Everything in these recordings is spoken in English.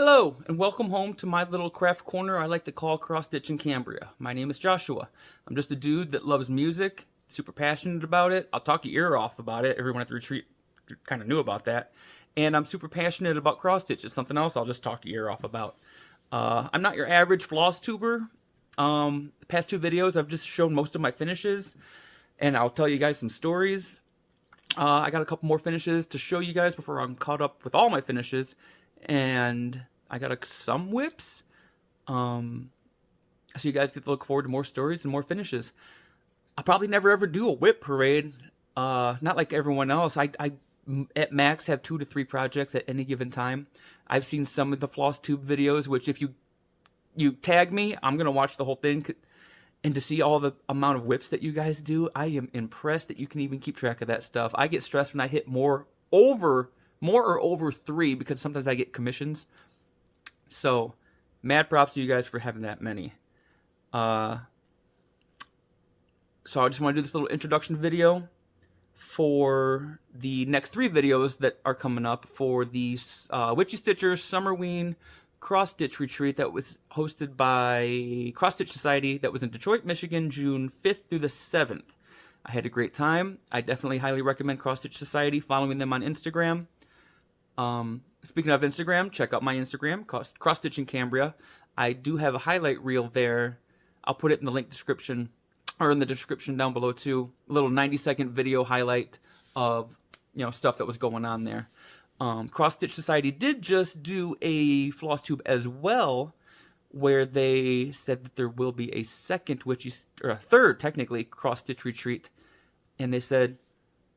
Hello, and welcome home to my little craft corner I like to call Cross Stitch in Cambria. My name is Joshua. I'm just a dude that loves music, super passionate about it. I'll talk your ear off about it. Everyone at the retreat kind of knew about that. And I'm super passionate about cross stitch. It's something else I'll just talk your ear off about. I'm not your average Flosstuber. The past two videos, I've just shown most of my finishes, and I'll tell you guys some stories. I got a couple more finishes to show you guys before I'm caught up with all my finishes. And I got some whips. So you guys get to look forward to more stories and more finishes. I'll probably never ever do a whip parade. Not like everyone else. I at max have 2 to 3 projects at any given time. I've seen some of the Flosstube videos, which if you tag me, I'm gonna watch the whole thing. And to see all the amount of whips that you guys do, I am impressed that you can even keep track of that stuff. I get stressed when I hit more or over 3 because sometimes I get commissions. So, mad props to you guys for having that many. So I just want to do this little introduction video for the next 3 videos that are coming up for the Witchy Stitcher Summerween Cross Stitch Retreat that was hosted by Cross Stitch Society that was in Detroit, Michigan, June 5th through the 7th. I had a great time. I definitely highly recommend Cross Stitch Society, following them on Instagram. Speaking of Instagram, check out my Instagram, Cross Stitch in Cambria. I do have a highlight reel there. I'll put it in the link description, or in the description down below too. A little 90-second video highlight of stuff that was going on there. Cross Stitch Society did just do a Flosstube as well, where they said that there will be a second Witchy, or a third technically, Cross Stitch retreat, and they said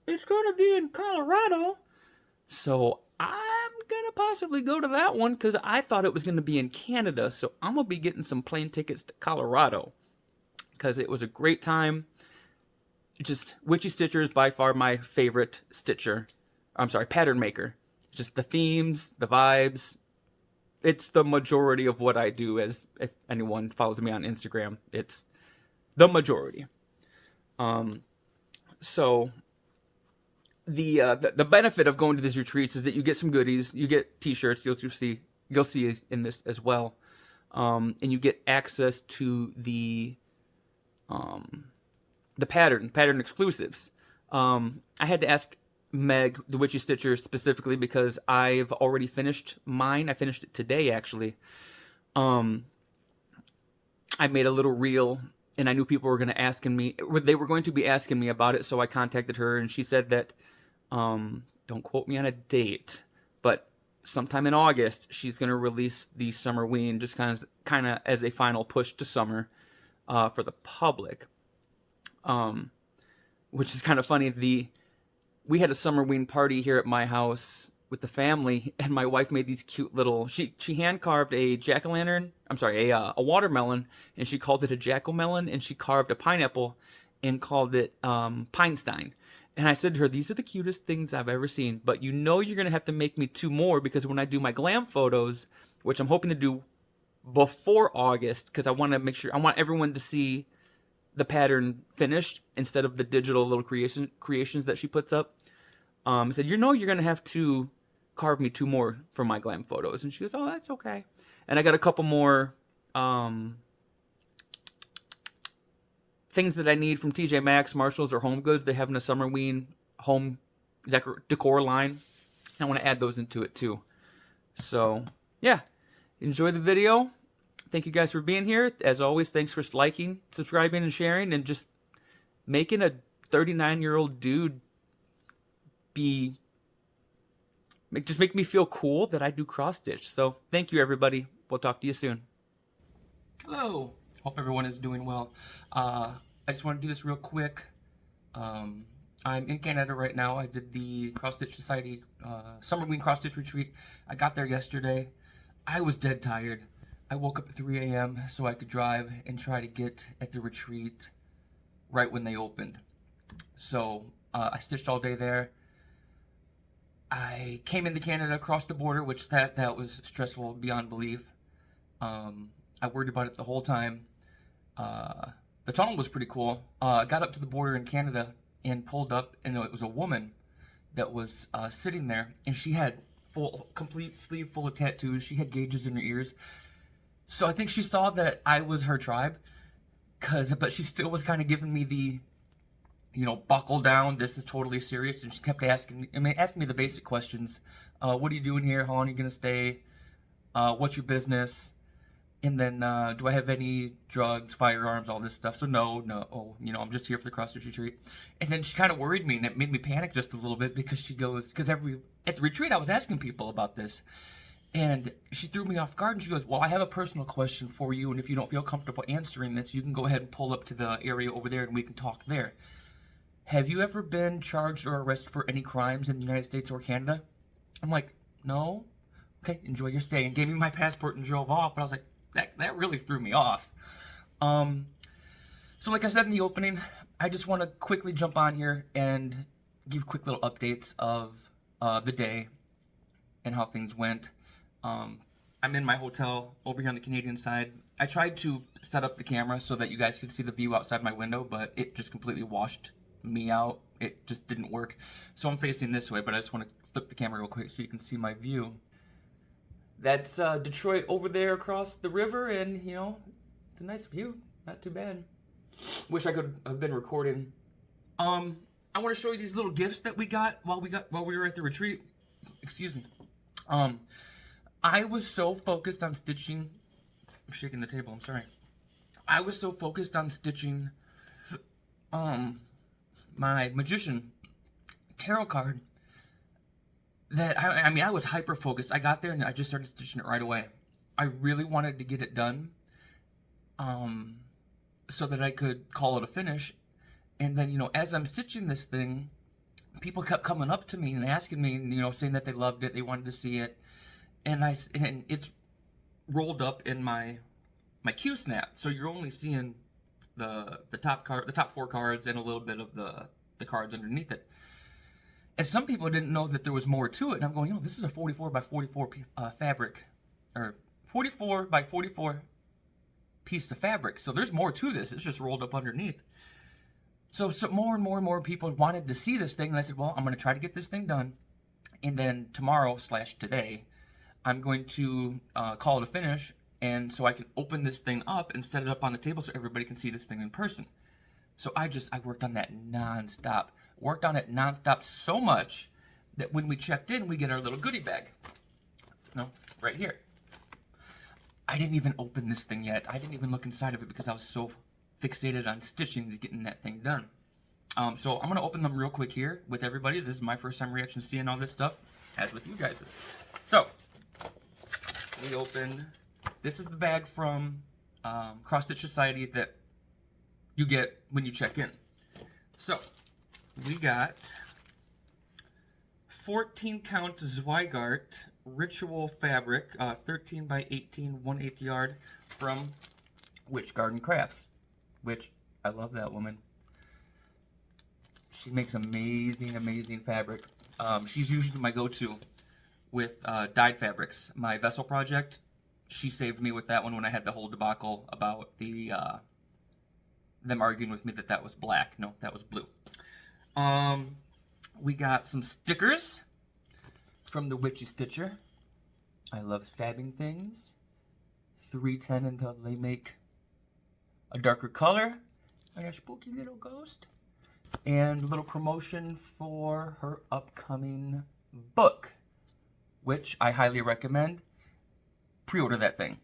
it's going to be in Colorado. So I'm going to possibly go to that one because I thought it was going to be in Canada. So I'm going to be getting some plane tickets to Colorado because it was a great time. Just Witchy Stitcher is by far my favorite stitcher. I'm sorry, pattern maker. Just the themes, the vibes. It's the majority of what I do, as if anyone follows me on Instagram. It's the majority. So the benefit of going to these retreats is that you get some goodies. You get t-shirts. You'll see in this as well, and you get access to the pattern exclusives. I had to ask Meg, the Witchy Stitcher, specifically because I've already finished mine. I finished it today, actually. I made a little reel, and I knew people were going to be asking me about it, so I contacted her, and she said that, don't quote me on a date, but sometime in August, she's going to release the Summerween, just kind of as a final push to summer, for the public. Which is kind of funny. We had a Summerween party here at my house with the family, and my wife made these cute little, she hand carved a jack-o'-lantern, a watermelon, and she called it a jack-o'-melon, and she carved a pineapple and called it Pinestein. And I said to her, these are the cutest things I've ever seen, but you're going to have to make me 2 more, because when I do my glam photos, which I'm hoping to do before August, because I want to make sure, I want everyone to see the pattern finished instead of the digital little creations that she puts up. I said, you're going to have to carve me 2 more for my glam photos. And she goes, oh, that's okay. And I got a couple more things that I need from TJ Maxx, Marshalls, or Home Goods. They have in a Summerween home decor line. I want to add those into it too. So yeah, enjoy the video. Thank you guys for being here. As always, thanks for liking, subscribing, and sharing, and just making a 39-year-old dude make me feel cool that I do cross stitch. So thank you, everybody. We'll talk to you soon. Hello. Hope everyone is doing well. I just want to do this real quick. I'm in Canada right now. I did the Cross Stitch Society Summerween Cross Stitch Retreat. I got there yesterday. I was dead tired. I woke up at 3 a.m. so I could drive and try to get at the retreat right when they opened. So I stitched all day there. I came into Canada, across the border, which that was stressful beyond belief. I worried about it the whole time. The tunnel was pretty cool. I got up to the border in Canada and pulled up, and it was a woman that was sitting there, and she had complete sleeve full of tattoos. She had gauges in her ears. So I think she saw that I was her tribe, but she still was kind of giving me the, buckle down. This is totally serious. And she kept asking me the basic questions. What are you doing here? How long are you gonna stay? What's your business? And then, do I have any drugs, firearms, all this stuff? So no, I'm just here for the cross-stitch retreat. And then she kind of worried me, and it made me panic just a little bit, because at the retreat I was asking people about this, and she threw me off guard, and she goes, well, I have a personal question for you, and if you don't feel comfortable answering this, you can go ahead and pull up to the area over there, and we can talk there. Have you ever been charged or arrested for any crimes in the United States or Canada? I'm like, no. Okay, enjoy your stay. And gave me my passport and drove off, but I was like, that really threw me off. So like I said in the opening, I just want to quickly jump on here and give quick little updates of the day and how things went. I'm in my hotel over here on the Canadian side. I tried to set up the camera so that you guys could see the view outside my window, but it just completely washed me out. It just didn't work. So I'm facing this way, but I just want to flip the camera real quick so you can see my view. That's Detroit over there across the river, and it's a nice view. Not too bad. Wish I could have been recording. I want to show you these little gifts that we got while we were at the retreat. Excuse me. I was so focused on stitching. I'm shaking the table. I'm sorry. I was so focused on stitching my magician tarot card that I was hyper focused. I got there and I just started stitching it right away. I really wanted to get it done, so that I could call it a finish. And then, as I'm stitching this thing, people kept coming up to me and asking me, saying that they loved it, they wanted to see it, and it's rolled up in my Q snap. So you're only seeing the top 4 cards and a little bit of the cards underneath it. And some people didn't know that there was more to it. And I'm going, this is a 44 by 44 fabric, or 44 by 44 piece of fabric. So there's more to this. It's just rolled up underneath. So more and more people wanted to see this thing. And I said, well, I'm going to try to get this thing done. And then tomorrow/today, I'm going to call it a finish. And so I can open this thing up and set it up on the table so everybody can see this thing in person. So I worked on that nonstop. Worked on it nonstop so much that when we checked in, we get our little goodie bag. Right here. I didn't even open this thing yet. I didn't even look inside of it because I was so fixated on stitching to getting that thing done. So I'm going to open them real quick here with everybody. This is my first time reaction seeing all this stuff, as with you guys. So, we opened, this is the bag from Cross Stitch Society that you get when you check in. So, we got 14 count Zweigart ritual fabric, 13 by 18, 1/8 yard from Witch Garden Crafts, which I love that woman. She makes amazing fabric. She's usually my go-to with dyed fabrics. My vessel project, she saved me with that one when I had the whole debacle about them arguing with me that was black. No, that was blue. We got some stickers from the Witchy Stitcher. I love stabbing things. 310 until they make a darker color. And a spooky little ghost. And a little promotion for her upcoming book, which I highly recommend. Pre-order that thing.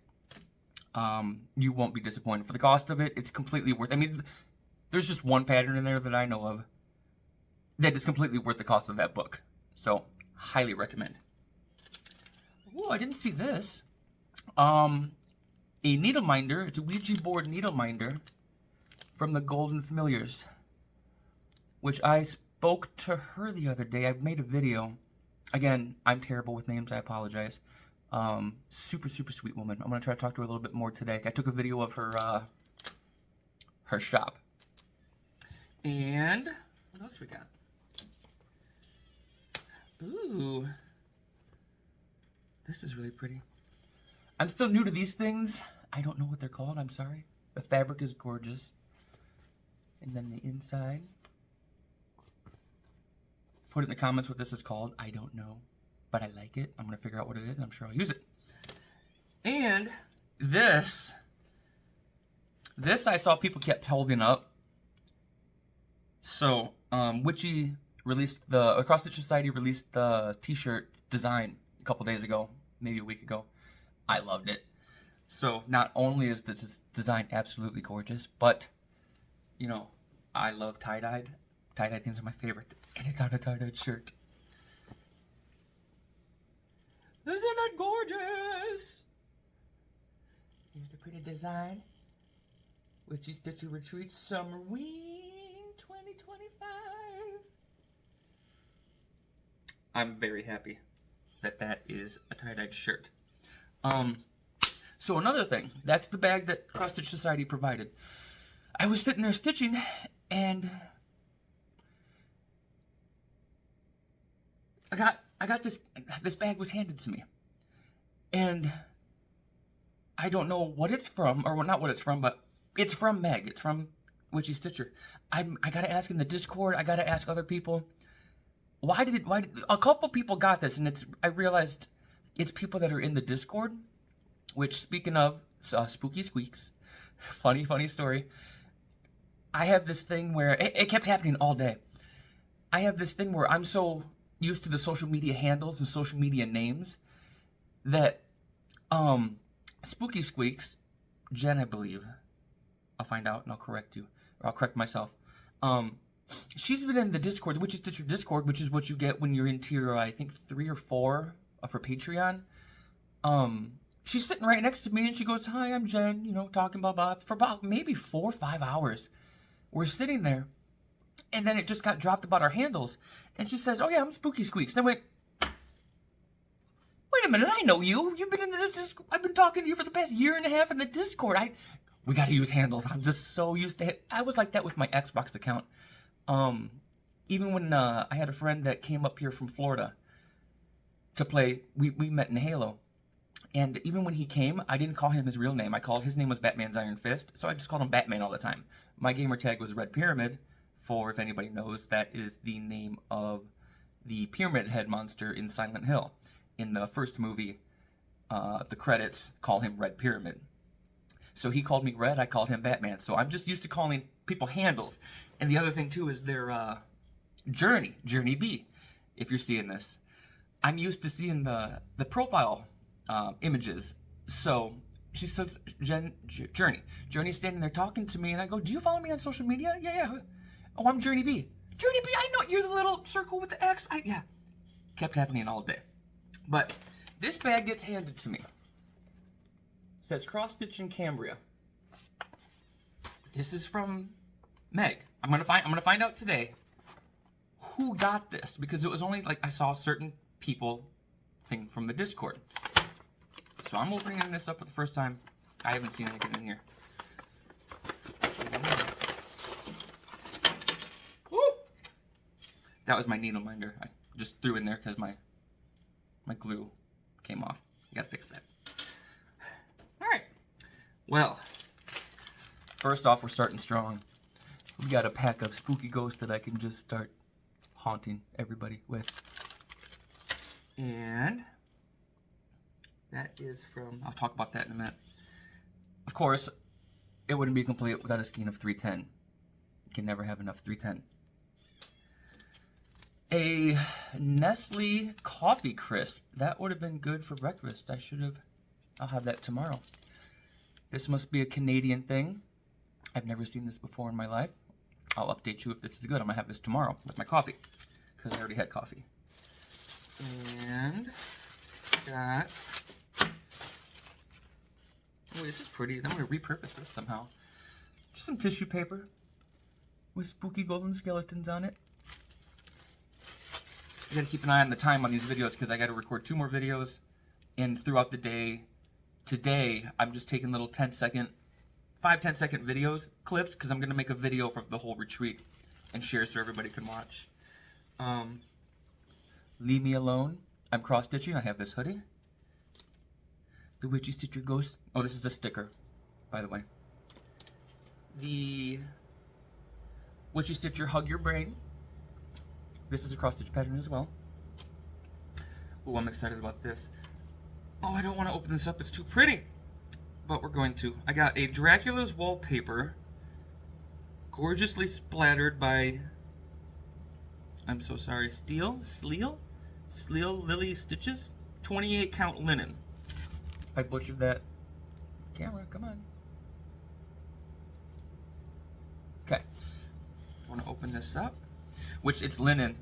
You won't be disappointed. For the cost of it, it's completely worth it. I mean, there's just one pattern in there that I know of that is completely worth the cost of that book. So, highly recommend. Whoa, I didn't see this. A needle minder. It's a Ouija board needle minder from the Golden Familiars, which I spoke to her the other day. I made a video. Again, I'm terrible with names. I apologize. Super sweet woman. I'm going to try to talk to her a little bit more today. I took a video of her shop. And what else we got? Ooh. This is really pretty. I'm still new to these things. I don't know what they're called. I'm sorry. The fabric is gorgeous. And then the inside. Put it in the comments what this is called. I don't know. but I like it. I'm gonna figure out what it is, and I'm sure I'll use it. And this I saw people kept holding up. So, Witchy released the Across Stitch Society released the T-shirt design a couple days ago, maybe a week ago. I loved it. So not only is this design absolutely gorgeous, but you know, I love tie-dyed. Tie-dyed things are my favorite, and it's on a tie-dyed shirt. Isn't it gorgeous? Here's the pretty design. Witchy Stitcher Retreat Summerween 2025. I'm very happy that that is a tie-dyed shirt. So another thing, that's the bag that Cross Stitch Society provided. I was sitting there stitching, and I got this bag was handed to me, and I don't know what it's from, or not what it's from, but it's from Meg. It's from Witchy Stitcher. I gotta ask in the Discord. I gotta ask other people. Why did a couple people got this, and I realized it's people that are in the Discord. Which, speaking of spooky squeaks, funny story. I have this thing where it kept happening all day. I have this thing where I'm so used to the social media handles and social media names that Spooky Squeaks, Jen, I believe, I'll find out and I'll correct you, or I'll correct myself. She's been in the Discord, which is your Discord, which is what you get when you're in tier, I think 3 or 4 of her Patreon. She's sitting right next to me, and she goes, "Hi, I'm Jen," you know, talking blah blah, for about maybe 4 or 5 hours. We're sitting there, and then it just got dropped about our handles, and she says, "Oh yeah, I'm Spooky Squeaks." And I went, "Wait a minute, I know you. You've been in the Discord. I've been talking to you for the past 1.5 years in the Discord. We got to use handles. I'm just so used to it. I was like that with my Xbox account. Even when I had a friend that came up here from Florida to play, we met in Halo. And even when he came, I didn't call him his real name. His name was Batman's Iron Fist, so I just called him Batman all the time. My gamer tag was Red Pyramid, if anybody knows, that is the name of the Pyramid Head monster in Silent Hill. In the first movie, the credits call him Red Pyramid. So he called me Red, I called him Batman. So I'm just used to calling people handles. And the other thing, too, is their Journey B, if you're seeing this. I'm used to seeing the profile images. So she says, Journey's standing there talking to me, and I go, "Do you follow me on social media?" Yeah. "Oh, I'm Journey B." "Journey B, I know, you're the little circle with the X." Yeah. Kept happening all day. But this bag gets handed to me. It says Cross Stitch in Cambria. This is from Meg. I'm gonna find out today who got this, because it was only like I saw certain people thing from the Discord. So I'm opening this up for the first time. I haven't seen anything in here. Woo! That was my needle minder. I just threw in there because my glue came off. I gotta fix that. Alright. Well, first off, we're starting strong. We got a pack of spooky ghosts that I can just start haunting everybody with. And that is from, I'll talk about that in a minute. Of course, it wouldn't be complete without a skein of 310. You can never have enough 310. A Nestle coffee crisp. That would have been good for breakfast. I'll have that tomorrow. This must be a Canadian thing. I've never seen this before in my life. I'll update you if this is good. I'm gonna have this tomorrow with my coffee, because I already had coffee. And got, oh, this is pretty. I'm gonna repurpose this somehow. Just some tissue paper with spooky golden skeletons on it. I gotta keep an eye on the time on these videos, because I gotta record 2 more videos, and throughout the day. Today, I'm just taking little 5-10 second videos, clips, because I'm gonna make a video for the whole retreat and share so everybody can watch. Leave me alone. I'm cross stitching. I have this hoodie. The Witchy Stitcher Ghost. Oh, this is a sticker, by the way. The Witchy Stitcher Hug Your Brain. This is a cross stitch pattern as well. Ooh, I'm excited about this. Oh, I don't want to open this up. It's too pretty. But we're going to. I got a Dracula's wallpaper. Gorgeously splattered by... I'm so sorry. Sleal Lily Stitches? 28 count linen. I butchered that. Camera, come on. Okay. I want to open this up. Which, it's linen.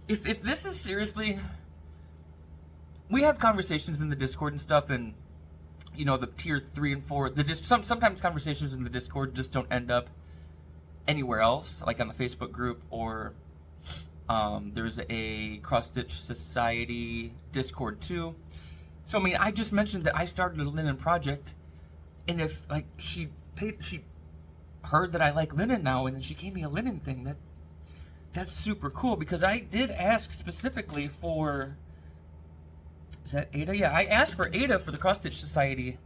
If this is seriously... We have conversations in the Discord and stuff, and you know, the tier 3 and 4, sometimes conversations in the Discord just don't end up anywhere else, like on the Facebook group, or there's a Cross-Stitch Society Discord too. So I mean, I just mentioned that I started a linen project, and if like she heard that I like linen now, and then she gave me a linen thing, that's super cool, because I did ask specifically for... Is that Ada? Yeah, I asked for Ada for the Cross Stitch Society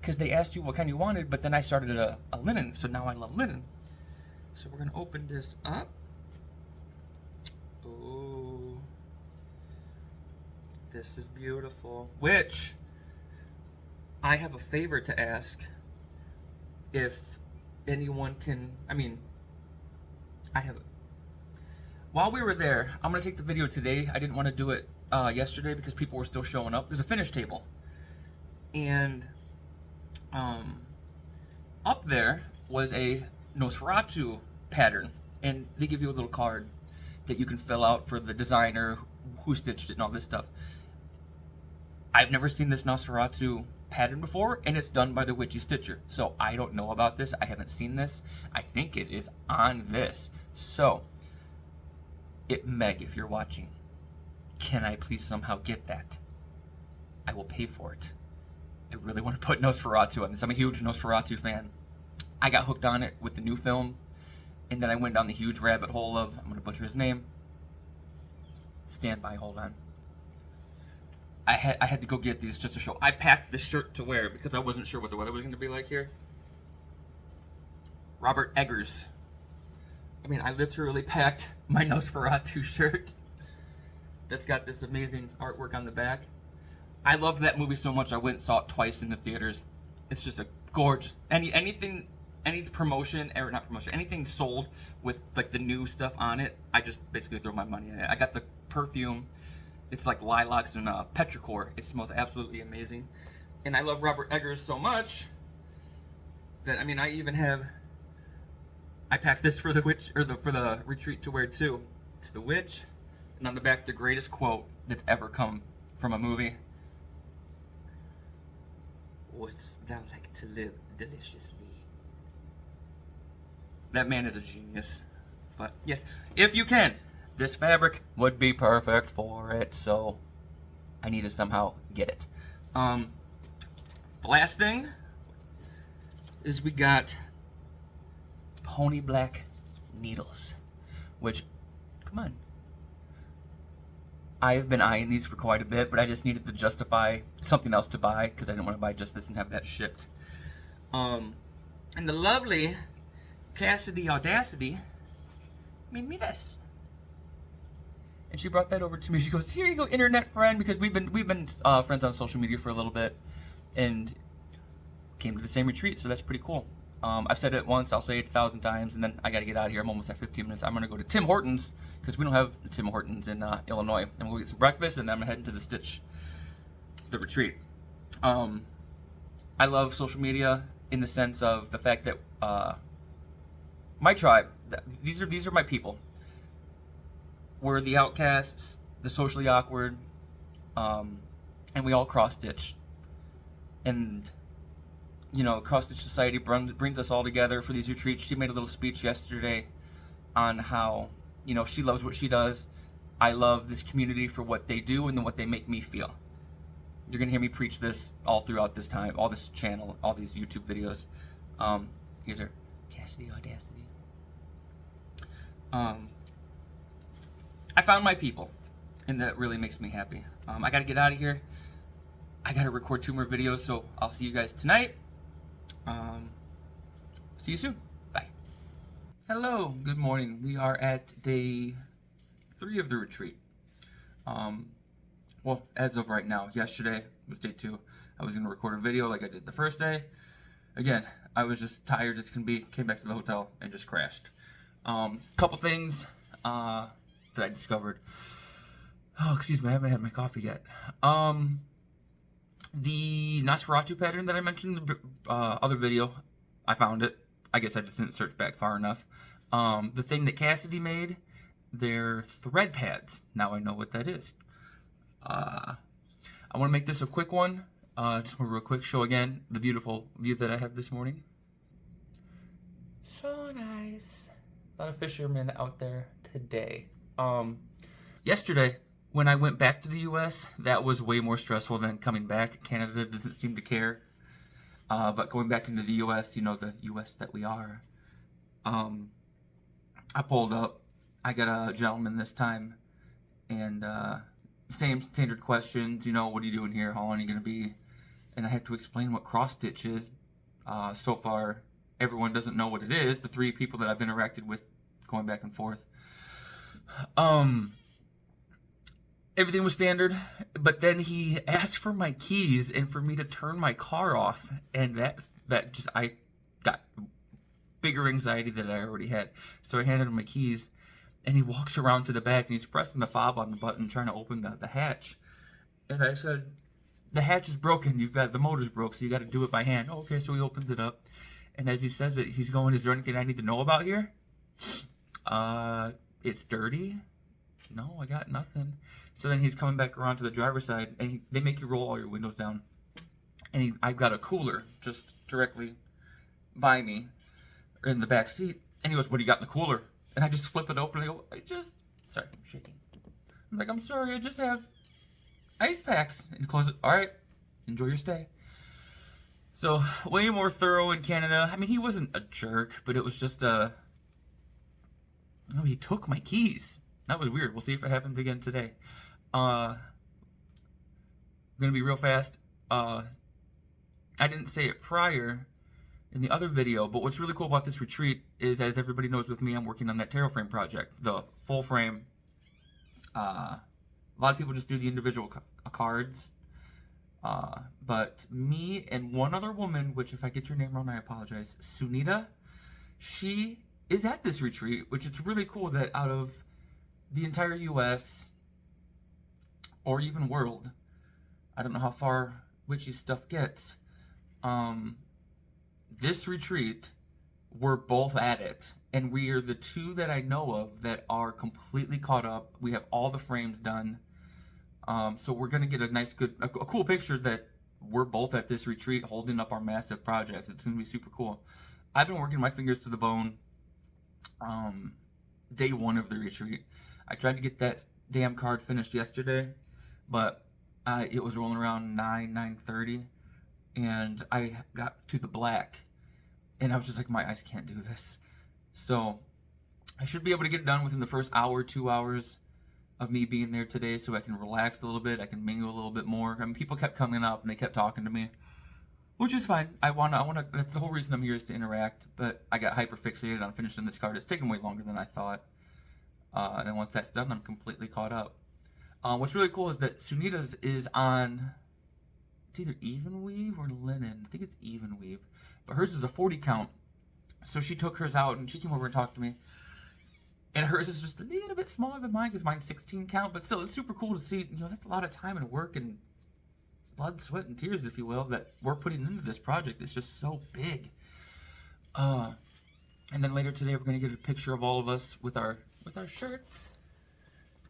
because they asked you what kind you wanted, but then I started a linen, so now I love linen. So we're going to open this up. Oh, this is beautiful. Which, I have a favor to ask. If anyone can, I mean, while we were there, I'm going to take the video today. I didn't want to do it yesterday because people were still showing up. There's a finish table, and up there was a Nosferatu pattern, and they give you a little card that you can fill out for the designer, who stitched it, and all this stuff. I've never seen this Nosferatu pattern before, and it's done by the Witchy Stitcher, so I don't know about this. I haven't seen this. I think it is on this. So, Meg, if you're watching, can I please somehow get that? I will pay for it. I really want to put Nosferatu on this. I'm a huge Nosferatu fan. I got hooked on it with the new film, and then I went down the huge rabbit hole of, I'm going to butcher his name. Stand by, hold on. I had to go get these just to show. I packed this shirt to wear because I wasn't sure what the weather was going to be like here. Robert Eggers. I mean, I literally packed my Nosferatu shirt that's got this amazing artwork on the back. I love that movie so much I went and saw it twice in the theaters. It's just a gorgeous... Anything, any promotion, or not promotion, anything sold with like the new stuff on it, I just basically throw my money in it. I got the perfume. It's like lilacs and petrichor. It smells absolutely amazing. And I love Robert Eggers so much that, I mean, I even have... I packed this for the witch, or for the retreat to wear too. It's the witch, and on the back, the greatest quote that's ever come from a movie. Wouldst thou like to live deliciously? That man is a genius. But yes, if you can, this fabric would be perfect for it, so I need to somehow get it. The last thing is we got Pony Black needles, which, come on, I have been eyeing these for quite a bit, but I just needed to justify something else to buy because I didn't want to buy just this and have that shipped. And the lovely Cassidy Audacity made me this, and she brought that over to me. She goes, "Here you go, internet friend," because we've been friends on social media for a little bit, and came to the same retreat, so that's pretty cool. I've said it once, I'll say it 1,000 times, and then I gotta get out of here. I'm almost at 15 minutes. I'm gonna go to Tim Hortons, because we don't have Tim Hortons in Illinois, and we'll get some breakfast, and then I'm gonna head into the retreat. I love social media in the sense of the fact that my tribe, these are my people. We're the outcasts, the socially awkward, and we all cross-stitch. And you know, Cross Stitch Society brings us all together for these retreats. She made a little speech yesterday on how, you know, she loves what she does. I love this community for what they do and then what they make me feel. You're going to hear me preach this all throughout this time, all this channel, all these YouTube videos. Here's her Cassidy Audacity. I found my people, and that really makes me happy. I got to get out of here. I got to record 2 more videos, so I'll see you guys tonight. See you soon. Bye. Hello, good morning. We are at day 3 of the retreat. well, as of right now, yesterday was day 2. I was going to record a video like I did the first day. Again, I was just tired as can be, came back to the hotel and just crashed. Couple things that I discovered. Oh, excuse me, I haven't had my coffee yet. The Nosferatu pattern that I mentioned in the other video, I found it. I guess I just didn't search back far enough. The thing that Cassidy made, they're thread pads. Now I know what that is. I want to make this a quick one. Just want to real quick show again the beautiful view that I have this morning. So nice. A lot of fishermen out there today. Yesterday, when I went back to the U.S., that was way more stressful than coming back. Canada doesn't seem to care. But going back into the U.S., you know, the U.S. that we are, I pulled up. I got a gentleman this time, and same standard questions, you know, what are you doing here? How long are you going to be? And I had to explain what cross-stitch is. So far, everyone doesn't know what it is, the 3 people that I've interacted with going back and forth. Everything was standard, but then he asked for my keys and for me to turn my car off, and that just, I got bigger anxiety than I already had. So I handed him my keys, and he walks around to the back, and he's pressing the fob on the button, trying to open the hatch. And I said, the hatch is broken, the motor's broke, so you got to do it by hand. Oh, okay, so he opens it up, and as he says it, he's going, is there anything I need to know about here? It's dirty. No, I got nothing. So then he's coming back around to the driver's side, and they make you roll all your windows down. And I've got a cooler just directly by me in the back seat. And he goes, what do you got in the cooler? And I just flip it open and I go, sorry, I'm shaking. I'm like, I'm sorry, I just have ice packs. And he closes it, all right, enjoy your stay. So, way more thorough in Canada. I mean, he wasn't a jerk, but it was just he took my keys. That was weird. We'll see if it happens again today. I'm gonna be real fast. I didn't say it prior in the other video, but what's really cool about this retreat is, as everybody knows with me, I'm working on that tarot frame project, the full frame. A lot of people just do the individual cards, but me and one other woman, which if I get your name wrong, I apologize, Sunita, she is at this retreat, which it's really cool that out of the entire U.S. or even world, I don't know how far Witchy stuff gets, this retreat, we're both at it, and we are the 2 that I know of that are completely caught up. We have all the frames done, so we're gonna get a nice, a cool picture that we're both at this retreat holding up our massive project. It's gonna be super cool. I've been working my fingers to the bone. Day 1 of the retreat, I tried to get that damn card finished yesterday, but it was rolling around 9:30, and I got to the black, and I was just like, my eyes can't do this. So I should be able to get it done within the first hour, 2 hours of me being there today, so I can relax a little bit, I can mingle a little bit more. I mean, people kept coming up and they kept talking to me, which is fine. I wanna. That's the whole reason I'm here, is to interact. But I got hyper fixated on finishing this card. It's taken way longer than I thought. And then once that's done, I'm completely caught up. What's really cool is that Sunita's is on, it's either even weave or linen. I think it's even weave, but hers is a 40 count. So she took hers out and she came over and talked to me. And hers is just a little bit smaller than mine because mine's 16 count. But still, it's super cool to see. You know, that's a lot of time and work and blood, sweat, and tears, if you will, that we're putting into this project. It's just so big. And then later today, we're gonna get a picture of all of us with our shirts,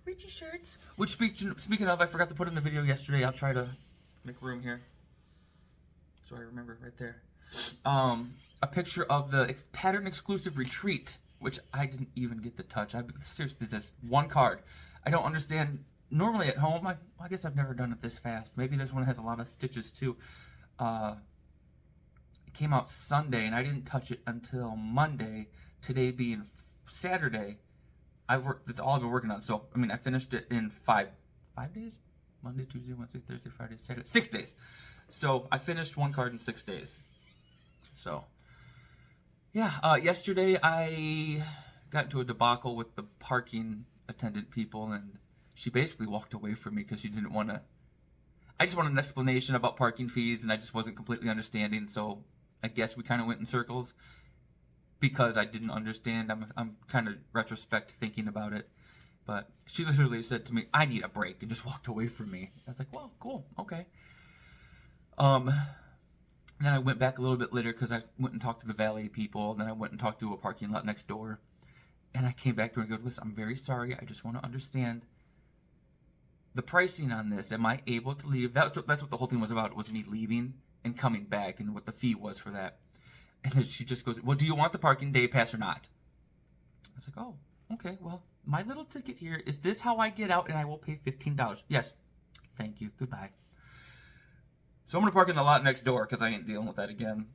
Witchy shirts. Which speaking of, I forgot to put in the video yesterday. I'll try to make room here, so I remember right there. A picture of the pattern exclusive retreat, which I didn't even get to touch. Seriously, this one card, I don't understand. Normally at home, I guess I've never done it this fast. Maybe this one has a lot of stitches too. It came out Sunday, and I didn't touch it until Monday. Today being Saturday, that's all I've been working on. So, I mean, I finished it in 5 days? Monday, Tuesday, Wednesday, Thursday, Friday, Saturday, 6 days. So, I finished one card in 6 days. So, yeah, yesterday I got into a debacle with the parking attendant people, and she basically walked away from me because she didn't want to. I just wanted an explanation about parking fees, and I just wasn't completely understanding. So I guess we kind of went in circles because I didn't understand. I'm kind of retrospect thinking about it. But she literally said to me, "I need a break," and just walked away from me. I was like, "Well, cool, okay." Then I went back a little bit later because I went and talked to the valet people. Then I went and talked to a parking lot next door. And I came back to her and go, "Listen, I'm very sorry. I just want to understand the pricing on this. Am I able to leave?" That's what the whole thing was about. It was me leaving and coming back and what the fee was for that. And then she just goes, "Well, do you want the parking day pass or not?" I was like, "Oh, okay. Well, my little ticket here, is this how I get out and I will pay $15? Yes. Thank you. Goodbye." So I'm going to park in the lot next door because I ain't dealing with that again.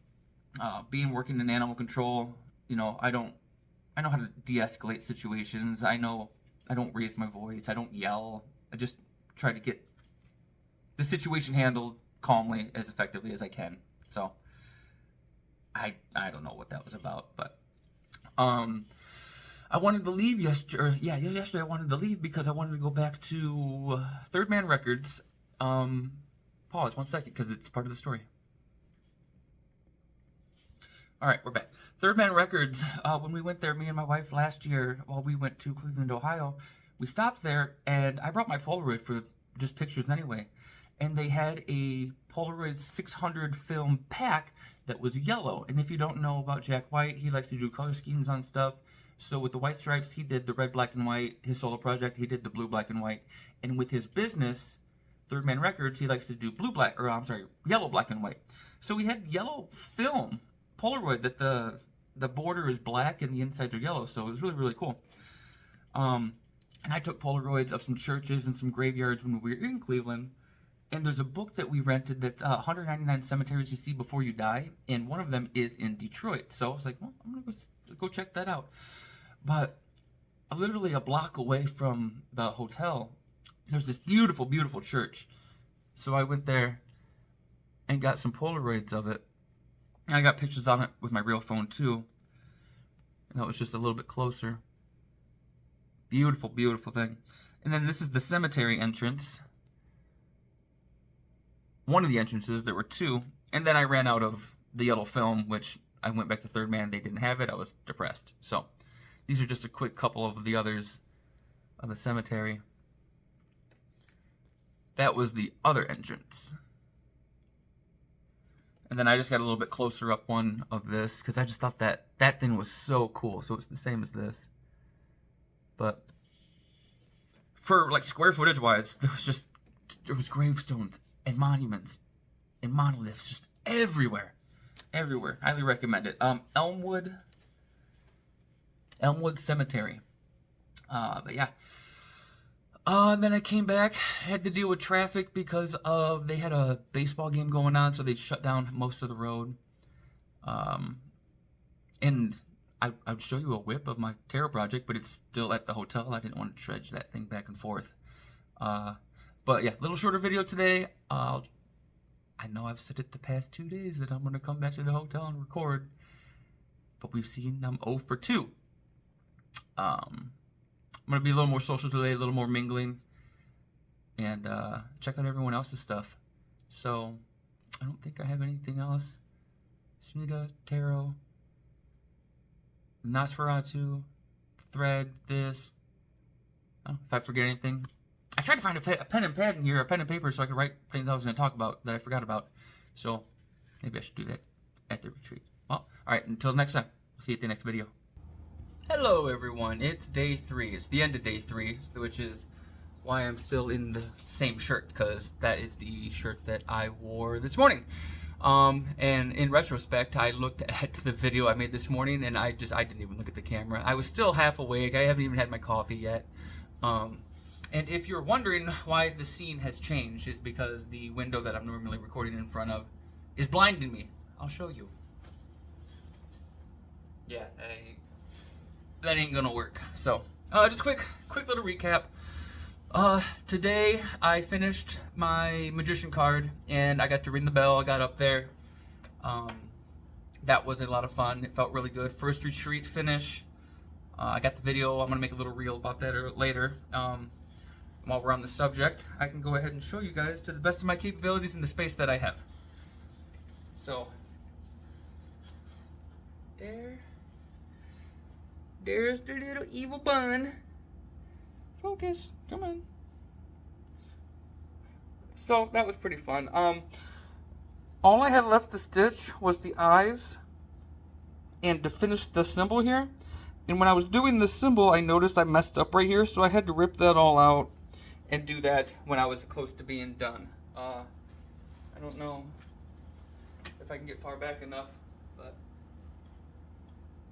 Working in animal control, I know how to de-escalate situations. I know I don't raise my voice. I don't yell. I just try to get the situation handled calmly, as effectively as I can. So I don't know what that was about, but I wanted to leave yesterday. Yesterday I wanted to leave because I wanted to go back to Thirdman Records. Pause 1 second because it's part of the story. All right, we're back. Thirdman Records, when we went there, me and my wife last year, while we went to Cleveland, Ohio, we stopped there, and I brought my Polaroid for just pictures anyway. And they had a Polaroid 600 film pack that was yellow. And if you don't know about Jack White, he likes to do color schemes on stuff. So with the White Stripes, he did the red, black, and white. His solo project, he did the blue, black, and white. And with his business, Thirdman Records, he likes to do yellow, black, and white. So we had yellow film Polaroid that the border is black and the insides are yellow. So it was really, really cool. And I took Polaroids of some churches and some graveyards when we were in Cleveland. And there's a book that we rented that's 199 Cemeteries You See Before You Die. And one of them is in Detroit. So I was like, well, I'm going to go check that out. But literally a block away from the hotel, there's this beautiful, beautiful church. So I went there and got some Polaroids of it. And I got pictures on it with my real phone too. And that was just a little bit closer. Beautiful, beautiful thing. And then this is the cemetery entrance. One of the entrances, there were two. And then I ran out of the yellow film, which I went back to Thirdman. They didn't have it. I was depressed. So these are just a quick couple of the others of the cemetery. That was the other entrance. And then I just got a little bit closer up one of this because I just thought that thing was so cool. So it's the same as this. But for like square footage wise, there was gravestones and monuments and monoliths just everywhere. Everywhere. Highly recommend it. Elmwood Cemetery. But yeah. Then I came back, had to deal with traffic because they had a baseball game going on, so they shut down most of the road. And I'd show you a whip of my tarot project, but it's still at the hotel. I didn't want to dredge that thing back and forth. But yeah, little shorter video today. I know I've said it the past 2 days that I'm going to come back to the hotel and record, but we've seen I'm 0 for 2. I'm going to be a little more social today, a little more mingling, and check out everyone else's stuff. So, I don't think I have anything else. Smita, Tarot, Nosferatu, Thread, this. If I forget anything. I tried to find a pen and pad in here, a pen and paper, so I could write things I was going to talk about that I forgot about. So, maybe I should do that at the retreat. Well, alright, until next time. I'll see you at the next video. Hello everyone, it's day 3. It's the end of day 3, which is why I'm still in the same shirt, because that is the shirt that I wore this morning. And in retrospect, I looked at the video I made this morning, and I didn't even look at the camera. I was still half awake. I haven't even had my coffee yet. And if you're wondering why the scene has changed, is because the window that I'm normally recording in front of is blinding me. I'll show you. Yeah, that ain't gonna work. So, just quick little recap. Today I finished my magician card and I got to ring the bell. I got up there. That was a lot of fun. It felt really good. First retreat finish. I got the video. I'm gonna make a little reel about that later. while we're on the subject, I can go ahead and show you guys to the best of my capabilities in the space that I have. So, there's the little evil bun. Focus, come on. So that was pretty fun. All I had left to stitch was the eyes and to finish the symbol here. And when I was doing the symbol, I noticed I messed up right here, so I had to rip that all out and do that when I was close to being done. I don't know if I can get far back enough, but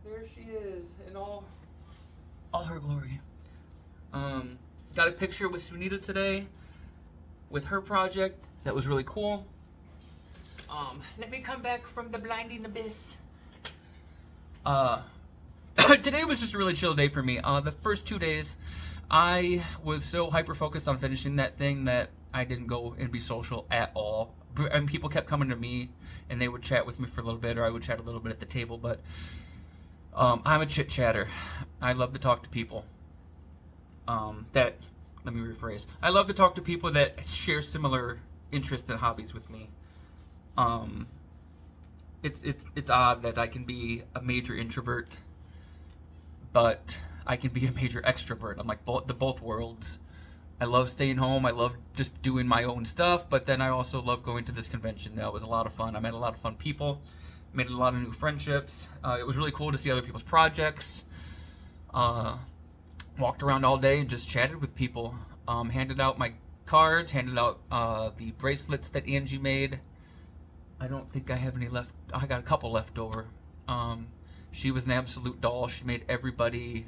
there she is in all her glory. Got a picture with Sunita today with her project. That was really cool. Let me come back from the blinding abyss. Today was just a really chill day for me. The first 2 days, I was so hyper-focused on finishing that thing that I didn't go and be social at all. And people kept coming to me, and they would chat with me for a little bit, or I would chat a little bit at the table, but I'm a chit-chatter. I love to talk to people. Let me rephrase. I love to talk to people that share similar interests and hobbies with me. It's odd that I can be a major introvert, but I can be a major extrovert. I'm like both worlds. I love staying home. I love just doing my own stuff, but then I also love going to this convention. That was a lot of fun. I met a lot of fun people, made a lot of new friendships. It was really cool to see other people's projects. Walked around all day and just chatted with people. Handed out my cards, handed out the bracelets that Angie made. I don't think I have any left. I got a couple left over. She was an absolute doll. She made everybody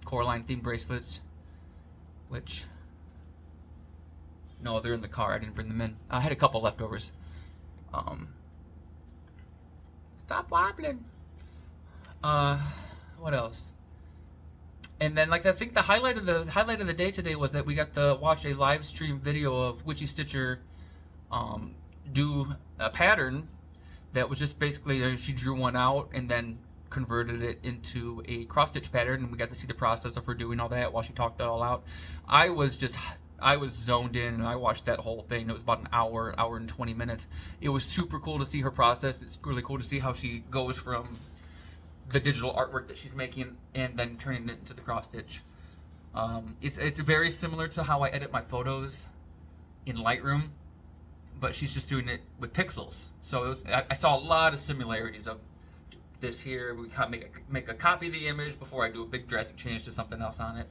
Coraline themed bracelets, which, no, they're in the car. I didn't bring them in. I had a couple leftovers. Stop wobbling. What else? And then, like, I think the highlight of the day today was that we got to watch a live stream video of Witchy Stitcher do a pattern that was just basically she drew one out and then converted it into a cross stitch pattern, and we got to see the process of her doing all that while she talked it all out. I was zoned in, and I watched that whole thing. It was about an hour and 20 minutes. It was super cool to see her process. It's really cool to see how she goes from the digital artwork that she's making and then turning it into the cross stitch. It's very similar to how I edit my photos in Lightroom, but she's just doing it with pixels. So I saw a lot of similarities of this here. We kind of make a copy of the image before I do a big drastic change to something else on it.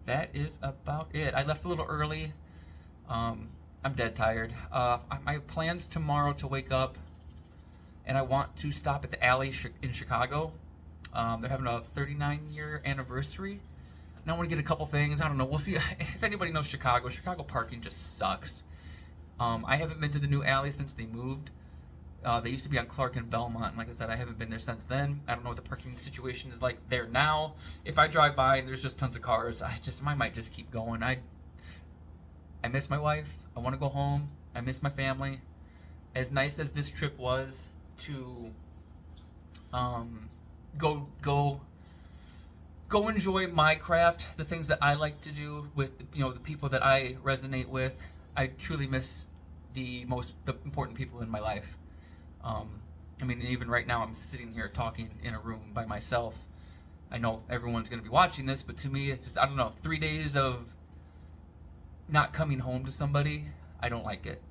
That is about it. I left a little early. I'm dead tired. My plans tomorrow to wake up, and I want to stop at the alley in Chicago. They're having a 39-year anniversary, and I want to get a couple things. I don't know. We'll see. If anybody knows Chicago, Chicago parking just sucks. I haven't been to the new alley since they moved. They used to be on Clark and Belmont, and like I said, I haven't been there since then. I don't know what the parking situation is like there now. If I drive by and there's just tons of cars, I might just keep going. I miss my wife. I want to go home. I miss my family. As nice as this trip was to go enjoy my craft, the things that I like to do with the people that I resonate with, I truly miss the important people in my life. I mean, even right now I'm sitting here talking in a room by myself. I know everyone's going to be watching this, but to me it's just, I don't know, 3 days of not coming home to somebody, I don't like it.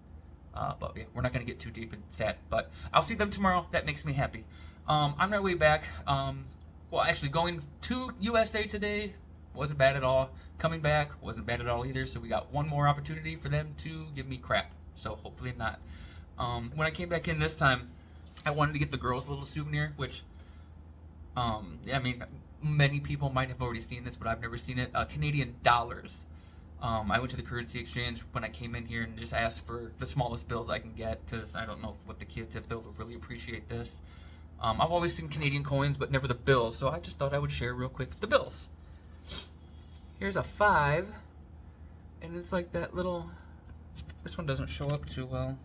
But yeah, we're not going to get too deep and sad, but I'll see them tomorrow. That makes me happy. On my way back, well, actually going to USA today wasn't bad at all. Coming back wasn't bad at all either, so we got one more opportunity for them to give me crap, so hopefully not. When I came back in this time, I wanted to get the girls a little souvenir, which, I mean, many people might have already seen this, but I've never seen it. Canadian dollars. I went to the currency exchange when I came in here and just asked for the smallest bills I can get, because I don't know what the kids, if they'll really appreciate this. I've always seen Canadian coins, but never the bills, so I just thought I would share real quick the bills. Here's a 5, and it's like that little, this one doesn't show up too well.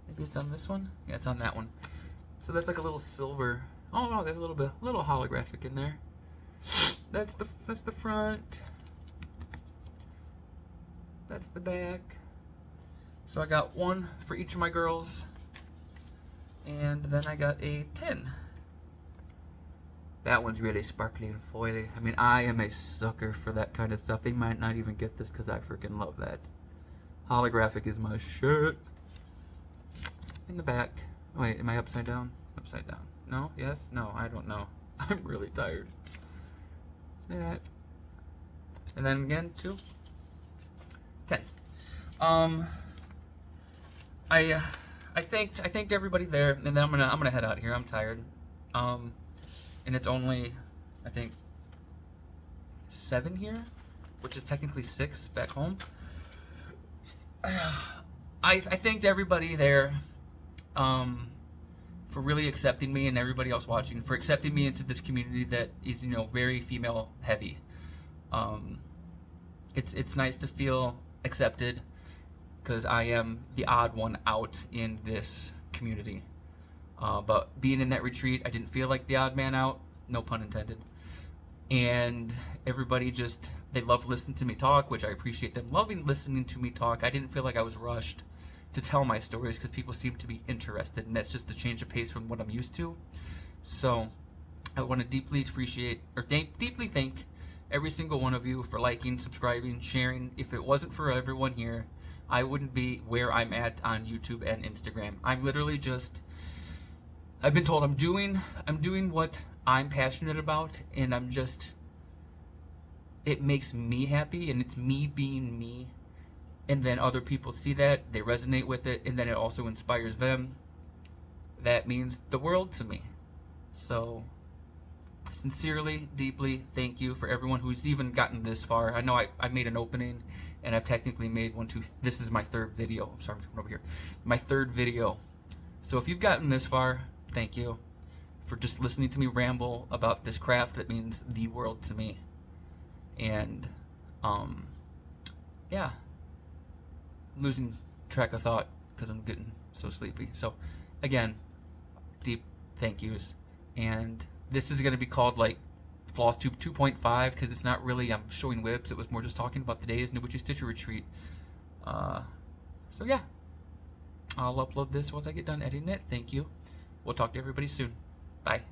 Maybe it's on this one? Yeah, it's on that one. So that's like a little silver, oh no, there's a little holographic in there. That's the front. That's the back. So I got one for each of my girls. And then I got a 10. That one's really sparkly and foily. I mean, I am a sucker for that kind of stuff. They might not even get this because I freaking love that. Holographic is my shit. In the back. Wait, am I upside down? Upside down. No? Yes? No, I don't know. I'm really tired. That. And then again, 2. 10. I thanked everybody there, and then I'm gonna head out here. I'm tired. And it's only, I think, 7 here, which is technically 6 back home. I thanked everybody there for really accepting me, and everybody else watching for accepting me into this community that is, you know, very female heavy. It's nice to feel accepted because I am the odd one out in this community. But being in that retreat, I didn't feel like the odd man out, no pun intended. And everybody just, they love listening to me talk, which I appreciate them loving listening to me talk. I didn't feel like I was rushed to tell my stories because people seem to be interested, and that's just a change of pace from what I'm used to. So I want to deeply appreciate, or deeply thank every single one of you for liking, subscribing, sharing. If it wasn't for everyone here, I wouldn't be where I'm at on YouTube and Instagram. I'm literally just, I've been told I'm doing what I'm passionate about, and I'm just, it makes me happy, and it's me being me. And then other people see that, they resonate with it, and then it also inspires them. That means the world to me. So, sincerely, deeply, thank you for everyone who's even gotten this far. I know I made an opening, and I've technically made this is my 3rd video. I'm sorry, I'm coming over here. My 3rd video. So if you've gotten this far, thank you for just listening to me ramble about this craft that means the world to me. And, yeah. I'm losing track of thought because I'm getting so sleepy. So, again, deep thank yous. And this is going to be called, like, Flosstube 2.5 because it's not really, I'm showing whips. It was more just talking about the days in the Witchy Stitcher retreat. So, yeah. I'll upload this once I get done editing it. Thank you. We'll talk to everybody soon. Bye.